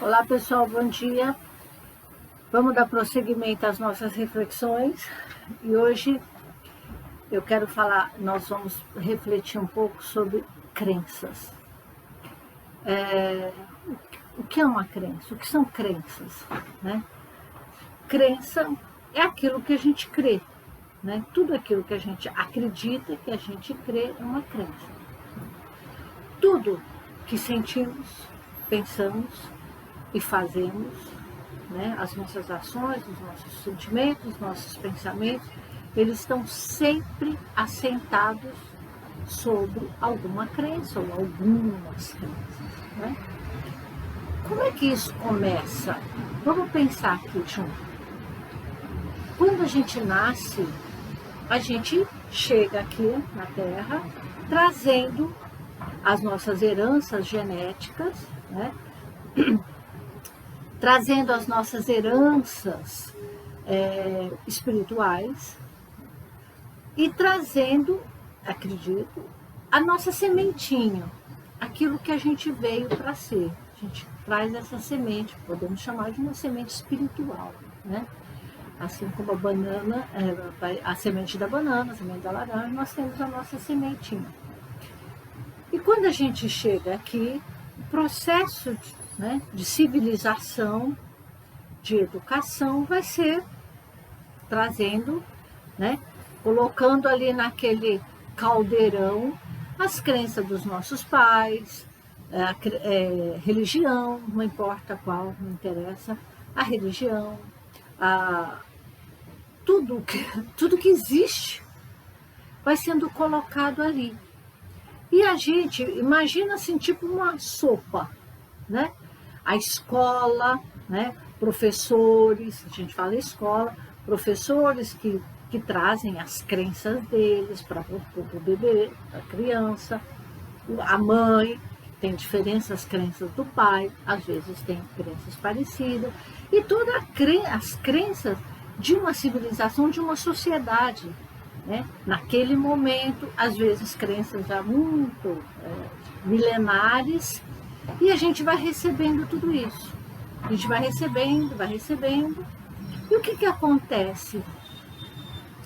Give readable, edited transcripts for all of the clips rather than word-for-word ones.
Olá pessoal, bom dia. Vamos dar prosseguimento às nossas reflexões e hoje eu quero falar, nós vamos refletir um pouco sobre crenças. O que é uma crença? O que são crenças? Né? Crença é aquilo que a gente crê, né? Tudo aquilo que a gente acredita, que a gente crê é uma crença. Tudo que sentimos, pensamos e fazemos, né? As nossas ações, os nossos sentimentos, os nossos pensamentos, eles estão sempre assentados sobre alguma crença ou algumas crenças, né? Como é que isso começa? Vamos pensar aqui junto. Quando a gente nasce, a gente chega aqui na Terra trazendo as nossas heranças genéticas, né? Trazendo as nossas heranças espirituais e trazendo, acredito, a nossa sementinha, aquilo que a gente veio para ser. A gente traz essa semente, podemos chamar de uma semente espiritual, né? Assim como a banana, a semente da banana, a semente da laranja, nós temos a nossa sementinha. E quando a gente chega aqui, o processo de civilização, de educação, vai ser trazendo, né, colocando ali naquele caldeirão as crenças dos nossos pais, religião, não importa qual, não interessa, a religião, tudo que existe vai sendo colocado ali. E a gente, imagina assim, tipo uma sopa, né? A escola, né? Professores, a gente fala escola, professores que trazem as crenças deles para o bebê, para a criança, a mãe, tem diferenças, as crenças do pai, às vezes tem crenças parecidas, e todas as crenças de uma civilização, de uma sociedade, né? Naquele momento, às vezes crenças já muito milenares, e a gente vai recebendo tudo isso. A gente vai recebendo. E o que acontece?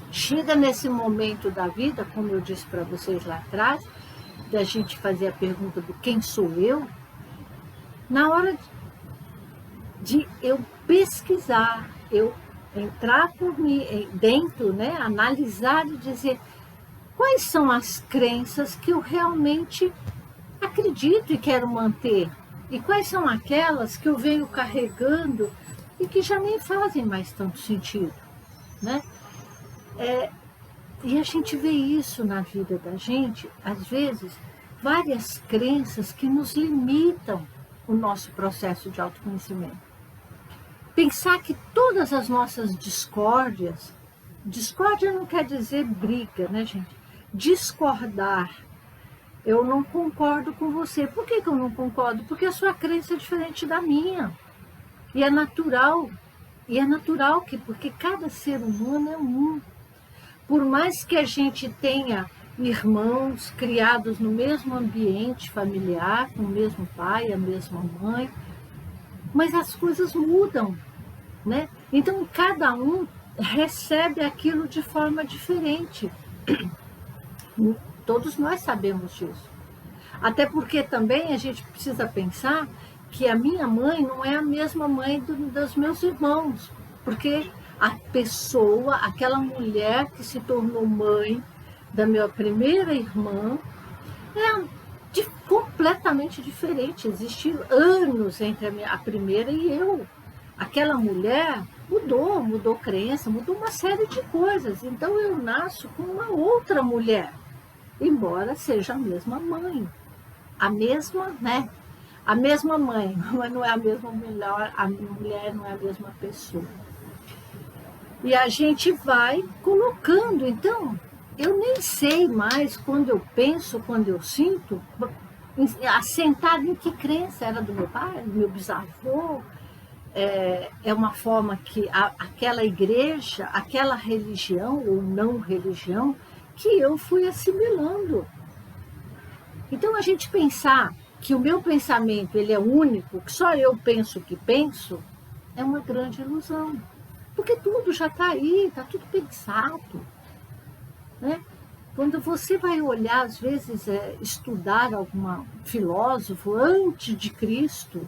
Chega nesse momento da vida, como eu disse para vocês lá atrás, da gente fazer a pergunta do quem sou eu, na hora de eu pesquisar, eu entrar por mim dentro, né, analisar e dizer quais são as crenças que eu realmente acredito e quero manter, e quais são aquelas que eu venho carregando e que já nem fazem mais tanto sentido, né? E a gente vê isso na vida da gente, às vezes, várias crenças que nos limitam o nosso processo de autoconhecimento. Pensar que todas as nossas discórdia não quer dizer briga, né, gente? Discordar. Eu não concordo com você. Por que eu não concordo? Porque a sua crença é diferente da minha. E é natural. Porque cada ser humano é um. Por mais que a gente tenha irmãos criados no mesmo ambiente familiar, com o mesmo pai, a mesma mãe, mas as coisas mudam, né? Então, cada um recebe aquilo de forma diferente. Todos nós sabemos disso. Até porque também a gente precisa pensar que a minha mãe não é a mesma mãe dos meus irmãos, porque a pessoa, aquela mulher que se tornou mãe da minha primeira irmã, completamente diferente. Existiram anos entre a primeira e eu. Aquela mulher mudou crença, mudou uma série de coisas. Então eu nasço com uma outra mulher, embora seja a mesma mãe. A mesma, né? A mesma mãe, mas não é a mesma mulher, a mulher não é a mesma pessoa. E a gente vai colocando, então, eu nem sei mais quando eu penso, quando eu sinto, assentado em que crença era do meu pai, do meu bisavô. É uma forma que aquela igreja, aquela religião ou não religião, que eu fui assimilando. Então, a gente pensar que o meu pensamento ele é único, que só eu penso o que penso, é uma grande ilusão. Porque tudo já está aí, está tudo pensado. Né? Quando você vai olhar, às vezes, estudar algum filósofo antes de Cristo,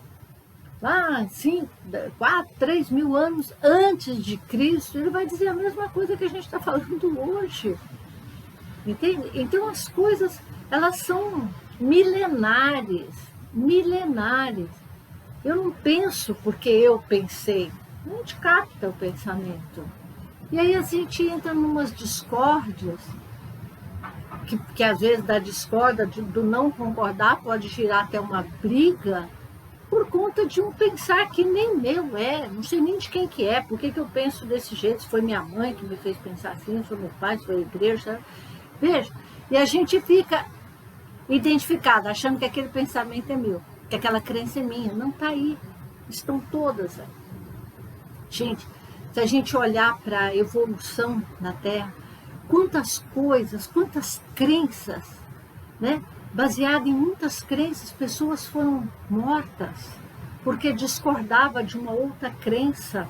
lá 5, 4, 3 mil anos antes de Cristo, ele vai dizer a mesma coisa que a gente está falando hoje. Entende? Então as coisas, elas são milenares, milenares. Eu não penso porque eu pensei, a gente capta o pensamento. E aí a gente entra em umas discórdias, que às vezes da discórdia, do não concordar, pode girar até uma briga, por conta de um pensar que nem meu é, não sei nem de quem que é, por que eu penso desse jeito, se foi minha mãe que me fez pensar assim, se foi meu pai, se foi a igreja, sabe? Veja, e a gente fica identificado, achando que aquele pensamento é meu, que aquela crença é minha. Não está aí, estão todas aí. Gente, se a gente olhar para a evolução na Terra, quantas coisas, quantas crenças, né? Baseado em muitas crenças, pessoas foram mortas porque discordava de uma outra crença,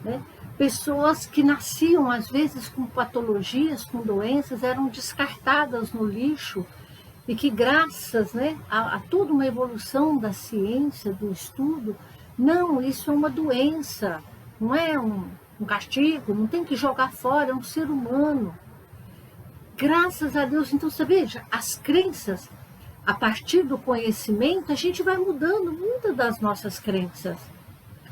né? Pessoas que nasciam, às vezes, com patologias, com doenças, eram descartadas no lixo e que, graças, né, a toda uma evolução da ciência, do estudo, não, isso é uma doença, não é um castigo, não tem que jogar fora, é um ser humano. Graças a Deus, então, você veja, as crenças, a partir do conhecimento, a gente vai mudando muitas das nossas crenças.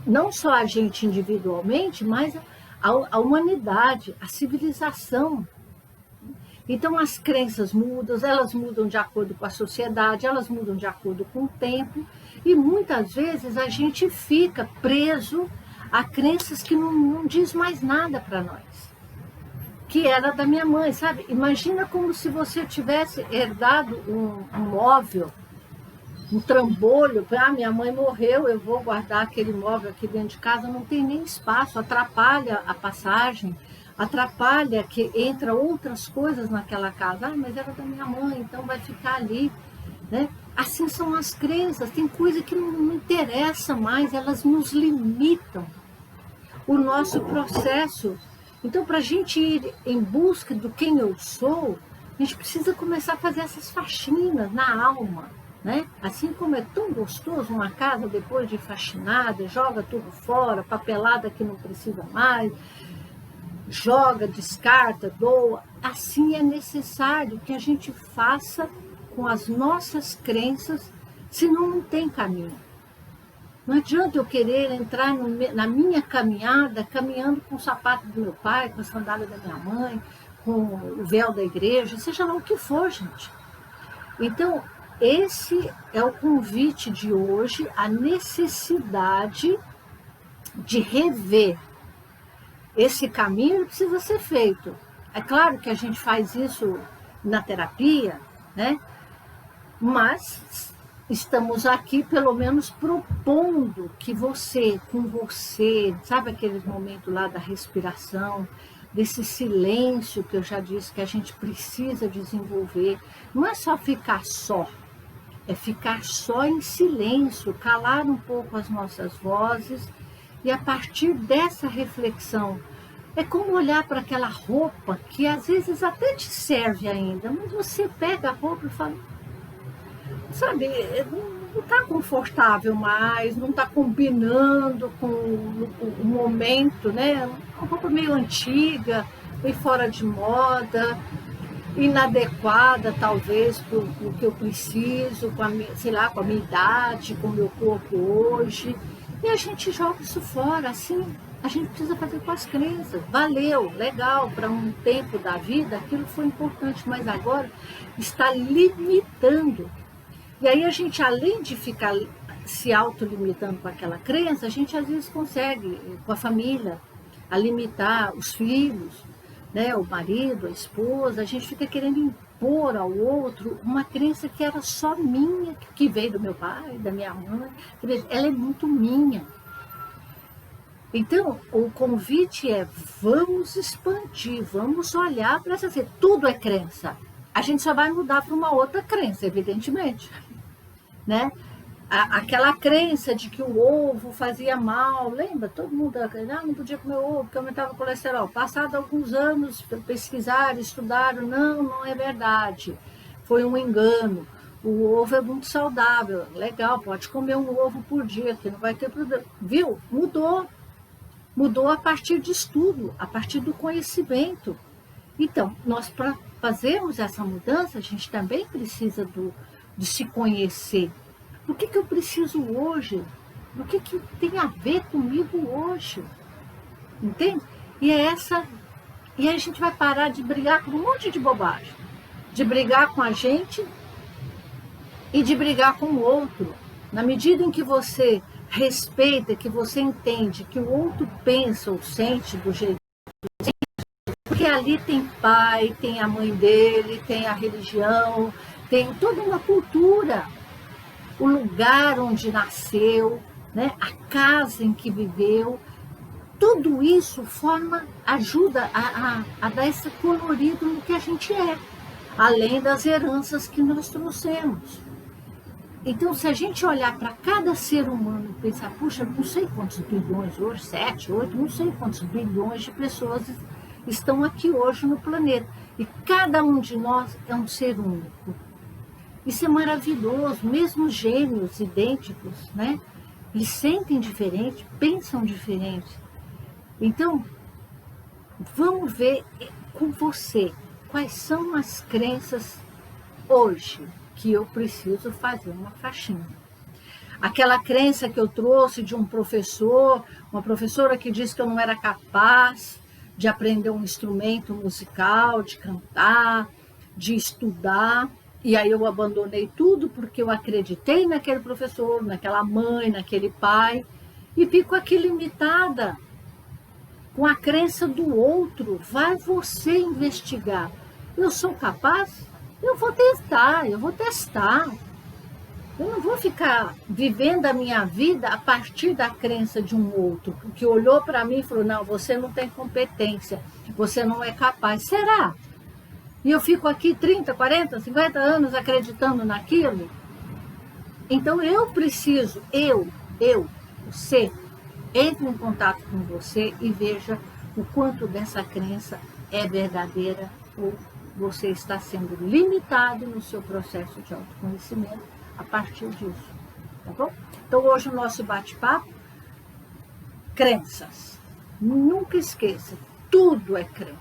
Não só a gente individualmente, mas a humanidade, a civilização. Então as crenças mudam, elas mudam de acordo com a sociedade, elas mudam de acordo com o tempo, e muitas vezes a gente fica preso a crenças que não diz mais nada para nós. Que era da minha mãe, sabe? Imagina como se você tivesse herdado um móvel, um trambolho, minha mãe morreu, eu vou guardar aquele móvel aqui dentro de casa, não tem nem espaço, atrapalha a passagem, atrapalha que entra outras coisas naquela casa. Mas era da minha mãe, então vai ficar ali. Né? Assim são as crenças, tem coisa que não interessa mais, elas nos limitam o nosso processo. Então, para a gente ir em busca do quem eu sou, a gente precisa começar a fazer essas faxinas na alma. Né? Assim como é tão gostoso uma casa depois de faxinada, joga tudo fora, papelada que não precisa mais, joga, descarta, doa. Assim é necessário que a gente faça com as nossas crenças, senão não tem caminho. Não adianta eu querer entrar na minha caminhada, caminhando com o sapato do meu pai, com a sandália da minha mãe, com o véu da igreja, seja lá o que for, gente. Então, esse é o convite de hoje, a necessidade de rever. Esse caminho precisa ser feito. É claro que a gente faz isso na terapia, né? Mas estamos aqui pelo menos propondo que você, com você, sabe aqueles momentos lá da respiração, desse silêncio que eu já disse que a gente precisa desenvolver, não é só ficar só, é ficar só em silêncio, calar um pouco as nossas vozes e a partir dessa reflexão, é como olhar para aquela roupa que às vezes até te serve ainda, mas você pega a roupa e fala, sabe, não está confortável mais, não está combinando com o momento, né? Uma roupa meio antiga, meio fora de moda, inadequada talvez para o que eu preciso, com a minha, sei lá, com a minha idade, com o meu corpo hoje. E a gente joga isso fora, assim, a gente precisa fazer com as crenças. Valeu, legal, para um tempo da vida, aquilo foi importante, mas agora está limitando. E aí a gente, além de ficar se autolimitando com aquela crença, a gente às vezes consegue, com a família, a limitar os filhos, né, o marido, a esposa, a gente fica querendo impor ao outro uma crença que era só minha, que veio do meu pai, da minha mãe, ela é muito minha. Então, o convite é, vamos expandir, vamos olhar para essa coisa. Tudo é crença. A gente só vai mudar para uma outra crença, evidentemente. né? Aquela crença de que o ovo fazia mal, lembra? Todo mundo não podia comer ovo porque aumentava o colesterol. Passado alguns anos, pesquisaram, estudaram, não é verdade. Foi um engano. O ovo é muito saudável, legal, pode comer um ovo por dia, que não vai ter problema. Viu? Mudou a partir de estudo, a partir do conhecimento. Então, nós para fazermos essa mudança, a gente também precisa de se conhecer. O que eu preciso hoje? O que tem a ver comigo hoje? Entende? E e a gente vai parar de brigar com um monte de bobagem. De brigar com a gente e de brigar com o outro. Na medida em que você respeita, que você entende que o outro pensa ou sente do jeito que sente, porque ali tem pai, tem a mãe dele, tem a religião, tem toda uma cultura. O lugar onde nasceu, né? A casa em que viveu, tudo isso ajuda a dar esse colorido no que a gente é, além das heranças que nós trouxemos. Então, se a gente olhar para cada ser humano e pensar, puxa, não sei quantos bilhões hoje, 7, 8, não sei quantos bilhões de pessoas estão aqui hoje no planeta. E cada um de nós é um ser único. Isso é maravilhoso, mesmo gêmeos idênticos, né? Eles sentem diferente, pensam diferente. Então, vamos ver com você quais são as crenças hoje que eu preciso fazer uma faxina. Aquela crença que eu trouxe de um professor, uma professora que disse que eu não era capaz de aprender um instrumento musical, de cantar, de estudar. E aí eu abandonei tudo porque eu acreditei naquele professor, naquela mãe, naquele pai, e fico aqui limitada com a crença do outro. Vai você investigar. Eu sou capaz? Eu vou testar. Eu não vou ficar vivendo a minha vida a partir da crença de um outro, que olhou para mim e falou, não, você não tem competência, você não é capaz. Será? E eu fico aqui 30, 40, 50 anos acreditando naquilo. Então eu preciso, você, entre em contato com você e veja o quanto dessa crença é verdadeira ou você está sendo limitado no seu processo de autoconhecimento a partir disso. Tá bom? Então hoje o nosso bate-papo, crenças. Nunca esqueça, tudo é crença.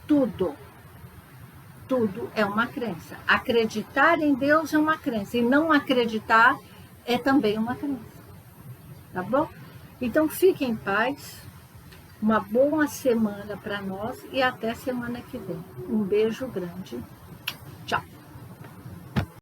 Tudo é uma crença. Acreditar em Deus é uma crença. E não acreditar é também uma crença. Tá bom? Então, fiquem em paz. Uma boa semana para nós e até semana que vem. Um beijo grande. Tchau.